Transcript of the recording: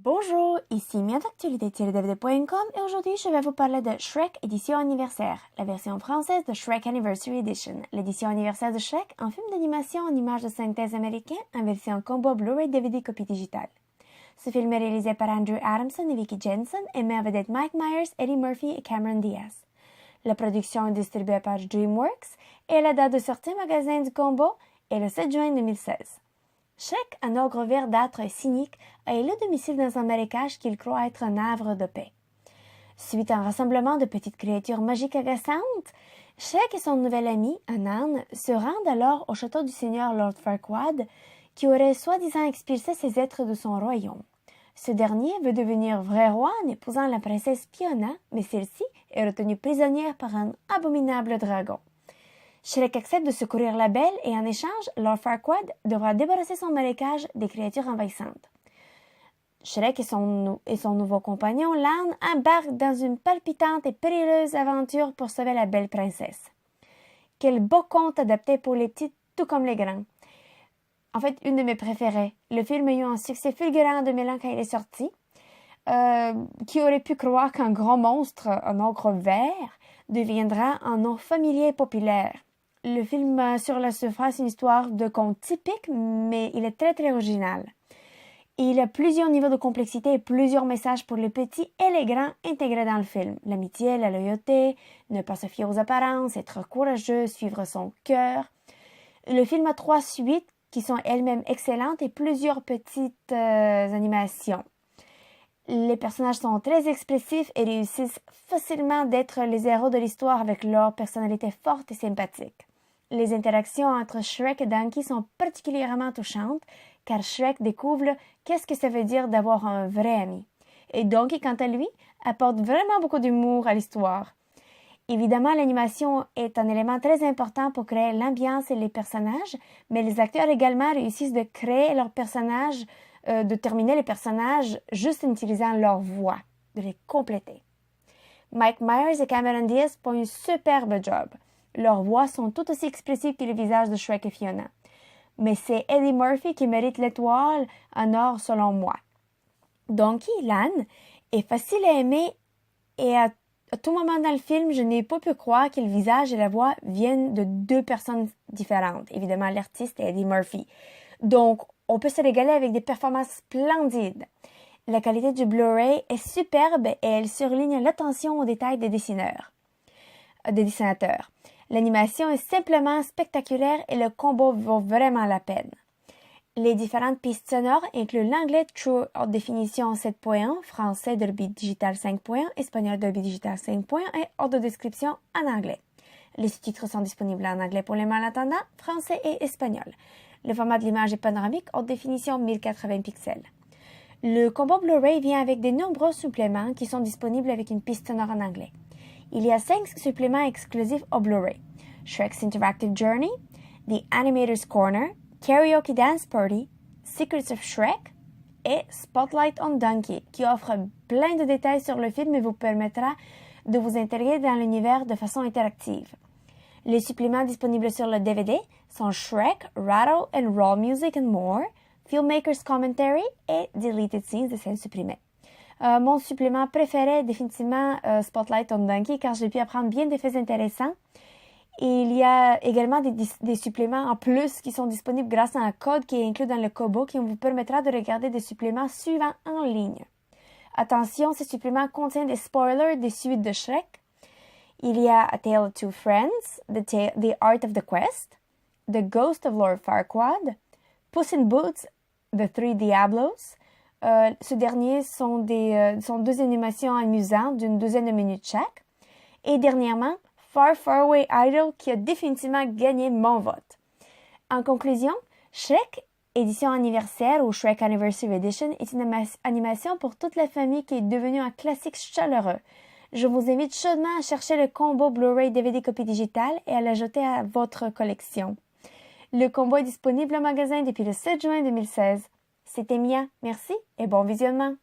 Bonjour, ici Mia d'actualité-dvd.com et aujourd'hui je vais vous parler de Shrek édition anniversaire, la version française de Shrek Anniversary Edition. L'édition anniversaire de Shrek, un film d'animation en images de synthèse américain en version combo Blu-ray DVD copie digitale. Ce film est réalisé par Andrew Adamson et Vicky Jensen et met en vedette Mike Myers, Eddie Murphy et Cameron Diaz. La production est distribuée par DreamWorks et la date de sortie magasin du combo est le 7 juin 2016. Shrek, un ogre verdâtre et cynique, a élu domicile dans un marécage qu'il croit être un havre de paix. Suite à un rassemblement de petites créatures magiques agaçantes, Shrek et son nouvel ami, un âne, se rendent alors au château du seigneur Lord Farquaad, qui aurait soi-disant expulsé ces êtres de son royaume. Ce dernier veut devenir vrai roi en épousant la princesse Fiona, mais celle-ci est retenue prisonnière par un abominable dragon. Shrek accepte de secourir la belle et en échange, Lord Farquaad devra débarrasser son marécage des créatures envahissantes. Shrek et son nouveau compagnon, l'âne, embarquent dans une palpitante et périlleuse aventure pour sauver la belle princesse. Quel beau conte adapté pour les petits tout comme les grands. En fait, une de mes préférées. Le film a eu un succès fulgurant en 2001 quand il est sorti. Qui aurait pu croire qu'un grand monstre, un ogre vert, deviendra un nom familier et populaire. Le film a sur la surface une histoire de conte typique, mais il est très très original. Il a plusieurs niveaux de complexité et plusieurs messages pour les petits et les grands intégrés dans le film. L'amitié, la loyauté, ne pas se fier aux apparences, être courageux, suivre son cœur. Le film a 3 suites qui sont elles-mêmes excellentes et plusieurs petites animations. Les personnages sont très expressifs et réussissent facilement d'être les héros de l'histoire avec leur personnalité forte et sympathique. Les interactions entre Shrek et Donkey sont particulièrement touchantes car Shrek découvre qu'est-ce que ça veut dire d'avoir un vrai ami. Et Donkey, quant à lui, apporte vraiment beaucoup d'humour à l'histoire. Évidemment, l'animation est un élément très important pour créer l'ambiance et les personnages, mais les acteurs également réussissent de créer leurs personnages, de terminer les personnages juste en utilisant leur voix, de les compléter. Mike Myers et Cameron Diaz font un superbe job. Leurs voix sont tout aussi expressives que les visages de Shrek et Fiona. Mais c'est Eddie Murphy qui mérite l'étoile en or selon moi. Donkey, l'âne, est facile à aimer et à tout moment dans le film, je n'ai pas pu croire que le visage et la voix viennent de 2 personnes différentes. Évidemment, l'artiste est Eddie Murphy. Donc, on peut se régaler avec des performances splendides. La qualité du Blu-ray est superbe et elle surligne l'attention aux détails des dessinateurs. L'animation est simplement spectaculaire et le combo vaut vraiment la peine. Les différentes pistes sonores incluent l'anglais True Haute Définition 7.1, français Dolby Digital 5.1, espagnol Dolby Digital 5.1 et audio description en anglais. Les sous-titres sont disponibles en anglais pour les malentendants, français et espagnol. Le format de l'image est panoramique, haute définition 1080 pixels. Le combo Blu-ray vient avec de nombreux suppléments qui sont disponibles avec une piste sonore en anglais. Il y a 5 suppléments exclusifs au Blu-ray. Shrek's Interactive Journey, The Animator's Corner, Karaoke Dance Party, Secrets of Shrek et Spotlight on Donkey, qui offre plein de détails sur le film et vous permettra de vous intégrer dans l'univers de façon interactive. Les suppléments disponibles sur le DVD sont Shrek, Rattle and Roll Music and More, Filmmaker's Commentary et Deleted Scenes de scènes supprimées. Mon supplément préféré est définitivement Spotlight on Donkey car j'ai pu apprendre bien des faits intéressants. Et il y a également des suppléments en plus qui sont disponibles grâce à un code qui est inclus dans le Kobo qui vous permettra de regarder des suppléments suivants en ligne. Attention, ces suppléments contiennent des spoilers des suites de Shrek. Il y a A Tale of Two Friends, The Art of the Quest, The Ghost of Lord Farquaad, Puss in Boots, The Three Diablos. Ce dernier sont 2 animations amusantes d'une 12aine de minutes chaque. Et dernièrement, Far Far Away Idol qui a définitivement gagné mon vote. En conclusion, Shrek, édition anniversaire ou Shrek Anniversary Edition est une animation pour toute la famille qui est devenue un classique chaleureux. Je vous invite chaudement à chercher le combo Blu-ray DVD copie digitale et à l'ajouter à votre collection. Le combo est disponible au magasin depuis le 7 juin 2016. C'était Mia, merci et bon visionnement.